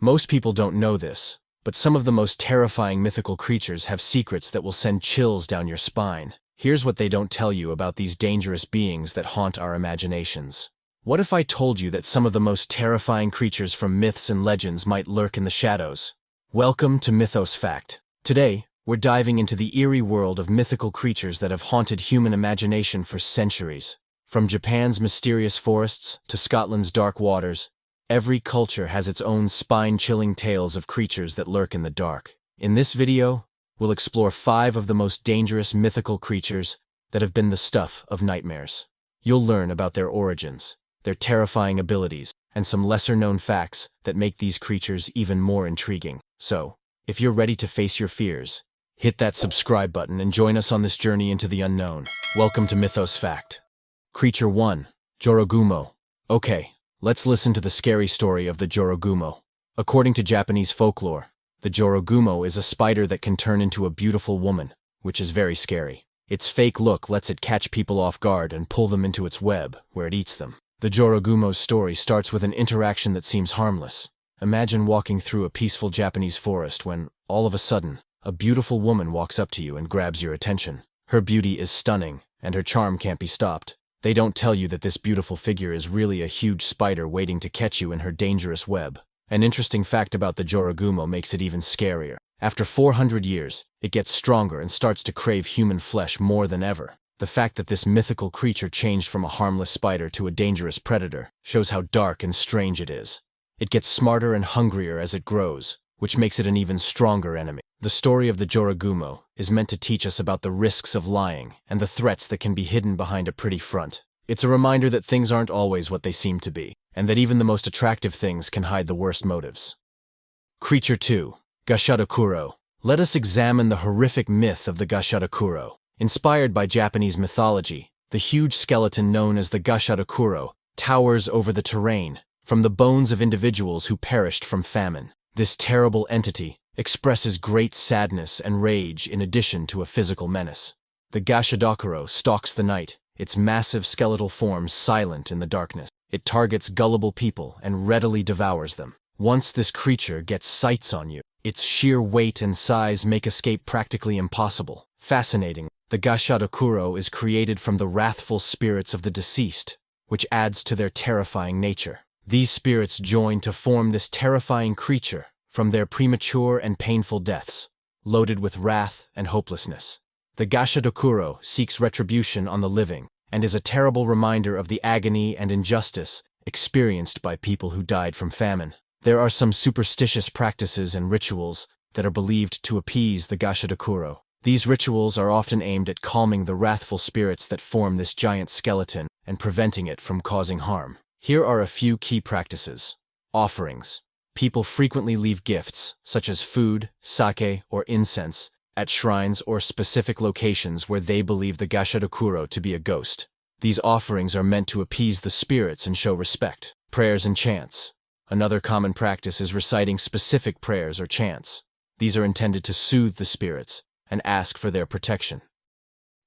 Most people don't know this, but some of the most terrifying mythical creatures have secrets that will send chills down your spine. Here's what they don't tell you about these dangerous beings that haunt our imaginations. What if I told you that some of the most terrifying creatures from myths and legends might lurk in the shadows? Welcome to Mythos Fact. Today, we're diving into the eerie world of mythical creatures that have haunted human imagination for centuries. From Japan's mysterious forests to Scotland's dark waters, every culture has its own spine-chilling tales of creatures that lurk in the dark. In this video, we'll explore 5 of the most dangerous mythical creatures that have been the stuff of nightmares. You'll learn about their origins, their terrifying abilities, and some lesser-known facts that make these creatures even more intriguing. So, if you're ready to face your fears, hit that subscribe button and join us on this journey into the unknown. Welcome to Mythos Fact. Creature 1. Jorogumo. Okay, let's listen to the scary story of the Jorogumo. According to Japanese folklore, the Jorogumo is a spider that can turn into a beautiful woman, which is very scary. Its fake look lets it catch people off guard and pull them into its web, where it eats them. The Jorogumo's story starts with an interaction that seems harmless. Imagine walking through a peaceful Japanese forest when, all of a sudden, a beautiful woman walks up to you and grabs your attention. Her beauty is stunning, and her charm can't be stopped. They don't tell you that this beautiful figure is really a huge spider waiting to catch you in her dangerous web. An interesting fact about the Jorogumo makes it even scarier. After 400 years, it gets stronger and starts to crave human flesh more than ever. The fact that this mythical creature changed from a harmless spider to a dangerous predator shows how dark and strange it is. It gets smarter and hungrier as it grows, which makes it an even stronger enemy. The story of the Jorogumo is meant to teach us about the risks of lying and the threats that can be hidden behind a pretty front. It's a reminder that things aren't always what they seem to be, and that even the most attractive things can hide the worst motives. Creature 2. Gashadokuro. Let us examine the horrific myth of the Gashadokuro. Inspired by Japanese mythology, the huge skeleton known as the Gashadokuro towers over the terrain, from the bones of individuals who perished from famine. This terrible entity expresses great sadness and rage in addition to a physical menace. The Gashadokuro stalks the night, its massive skeletal form silent in the darkness. It targets gullible people and readily devours them. Once this creature gets sights on you, its sheer weight and size make escape practically impossible. Fascinating, the Gashadokuro is created from the wrathful spirits of the deceased, which adds to their terrifying nature. These spirits join to form this terrifying creature from their premature and painful deaths, loaded with wrath and hopelessness. The Gashadokuro seeks retribution on the living and is a terrible reminder of the agony and injustice experienced by people who died from famine. There are some superstitious practices and rituals that are believed to appease the Gashadokuro. These rituals are often aimed at calming the wrathful spirits that form this giant skeleton and preventing it from causing harm. Here are a few key practices. Offerings. People frequently leave gifts, such as food, sake, or incense, at shrines or specific locations where they believe the Gashadokuro to be a ghost. These offerings are meant to appease the spirits and show respect. Prayers and chants. Another common practice is reciting specific prayers or chants. These are intended to soothe the spirits and ask for their protection.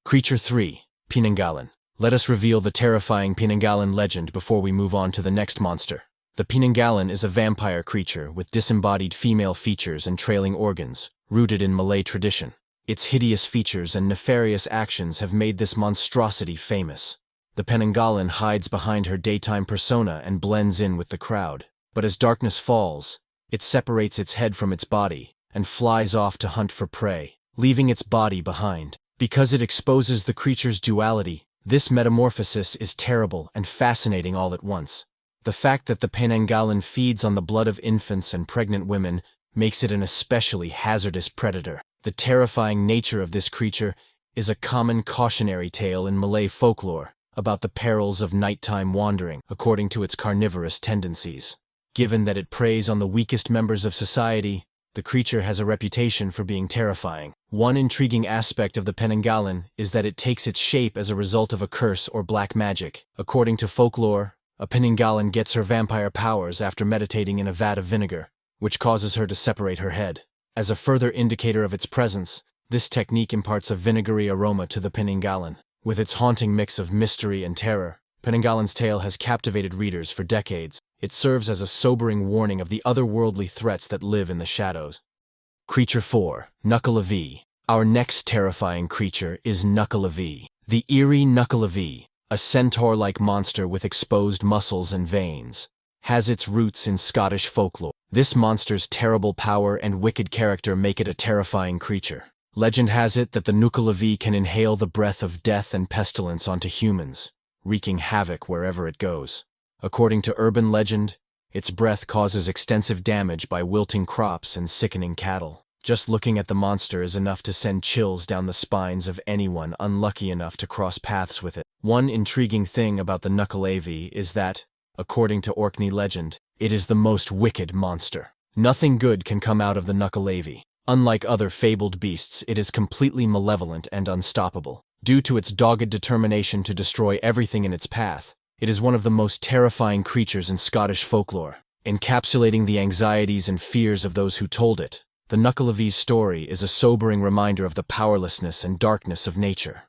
Creature 3. Pinangalan. Let us reveal the terrifying Pinangalan legend before we move on to the next monster. The Pinangalan is a vampire creature with disembodied female features and trailing organs, rooted in Malay tradition. Its hideous features and nefarious actions have made this monstrosity famous. The Pinangalan hides behind her daytime persona and blends in with the crowd. But as darkness falls, it separates its head from its body and flies off to hunt for prey, leaving its body behind. Because it exposes the creature's duality, this metamorphosis is terrible and fascinating all at once. The fact that the Pinangalan feeds on the blood of infants and pregnant women makes it an especially hazardous predator. The terrifying nature of this creature is a common cautionary tale in Malay folklore about the perils of nighttime wandering, according to its carnivorous tendencies. Given that it preys on the weakest members of society, the creature has a reputation for being terrifying. One intriguing aspect of the Pinangalan is that it takes its shape as a result of a curse or black magic. According to folklore, a Pinangalan gets her vampire powers after meditating in a vat of vinegar, which causes her to separate her head. As a further indicator of its presence, this technique imparts a vinegary aroma to the Pinangalan. With its haunting mix of mystery and terror, Penanggalan's tale has captivated readers for decades. It serves as a sobering warning of the otherworldly threats that live in the shadows. Creature 4, Nukkalavi. Our next terrifying creature is Nukkalavi. The eerie Nukkalavi, a centaur-like monster with exposed muscles and veins, has its roots in Scottish folklore. This monster's terrible power and wicked character make it a terrifying creature. Legend has it that the Nukkalavi can inhale the breath of death and pestilence onto humans, wreaking havoc wherever it goes. According to urban legend, its breath causes extensive damage by wilting crops and sickening cattle. Just looking at the monster is enough to send chills down the spines of anyone unlucky enough to cross paths with it. One intriguing thing about the Nukkalavi is that, according to Orkney legend, it is the most wicked monster. Nothing good can come out of the Nukkalavi. Unlike other fabled beasts, it is completely malevolent and unstoppable. Due to its dogged determination to destroy everything in its path, it is one of the most terrifying creatures in Scottish folklore. Encapsulating the anxieties and fears of those who told it, the Nukkalavi's story is a sobering reminder of the powerlessness and darkness of nature.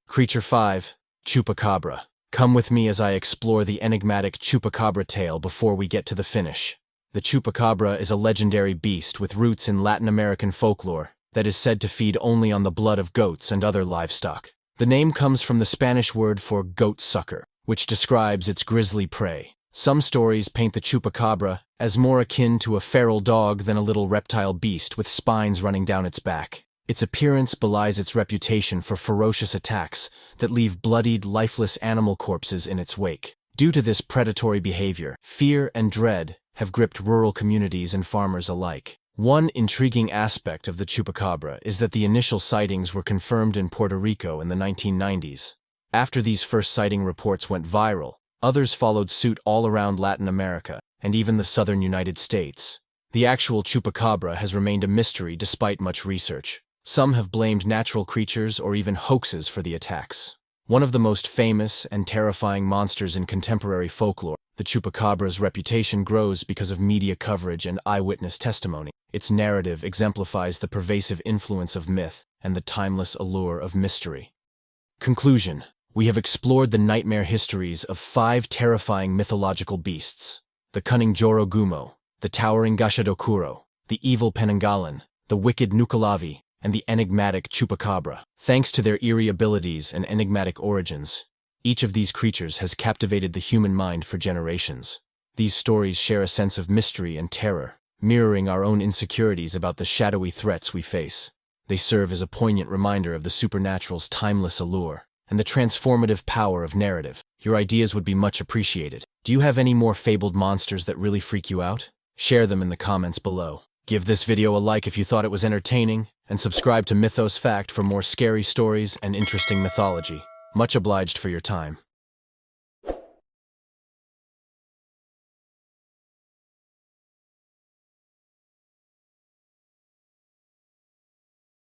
Creature 5, Chupacabra. Come with me as I explore the enigmatic Chupacabra tale before we get to the finish. The Chupacabra is a legendary beast with roots in Latin American folklore that is said to feed only on the blood of goats and other livestock. The name comes from the Spanish word for goat sucker, which describes its grisly prey. Some stories paint the Chupacabra as more akin to a feral dog than a little reptile beast with spines running down its back. Its appearance belies its reputation for ferocious attacks that leave bloodied, lifeless animal corpses in its wake. Due to this predatory behavior, fear and dread have gripped rural communities and farmers alike. One intriguing aspect of the Chupacabra is that the initial sightings were confirmed in Puerto Rico in the 1990s. After these first sighting reports went viral, others followed suit all around Latin America, and even the southern United States. The actual Chupacabra has remained a mystery despite much research. Some have blamed natural creatures or even hoaxes for the attacks. One of the most famous and terrifying monsters in contemporary folklore, the Chupacabra's reputation grows because of media coverage and eyewitness testimony. Its narrative exemplifies the pervasive influence of myth and the timeless allure of mystery. Conclusion. We have explored the nightmare histories of 5 terrifying mythological beasts: the cunning Jorogumo, the towering Gashadokuro, the evil Penanggalan, the wicked Nukkalavi, and the enigmatic Chupacabra. Thanks to their eerie abilities and enigmatic origins, each of these creatures has captivated the human mind for generations. These stories share a sense of mystery and terror, mirroring our own insecurities about the shadowy threats we face. They serve as a poignant reminder of the supernatural's timeless allure and the transformative power of narrative. Your ideas would be much appreciated. Do you have any more fabled monsters that really freak you out? Share them in the comments below. Give this video a like if you thought it was entertaining, and subscribe to Mythos Fact for more scary stories and interesting mythology. Much obliged for your time.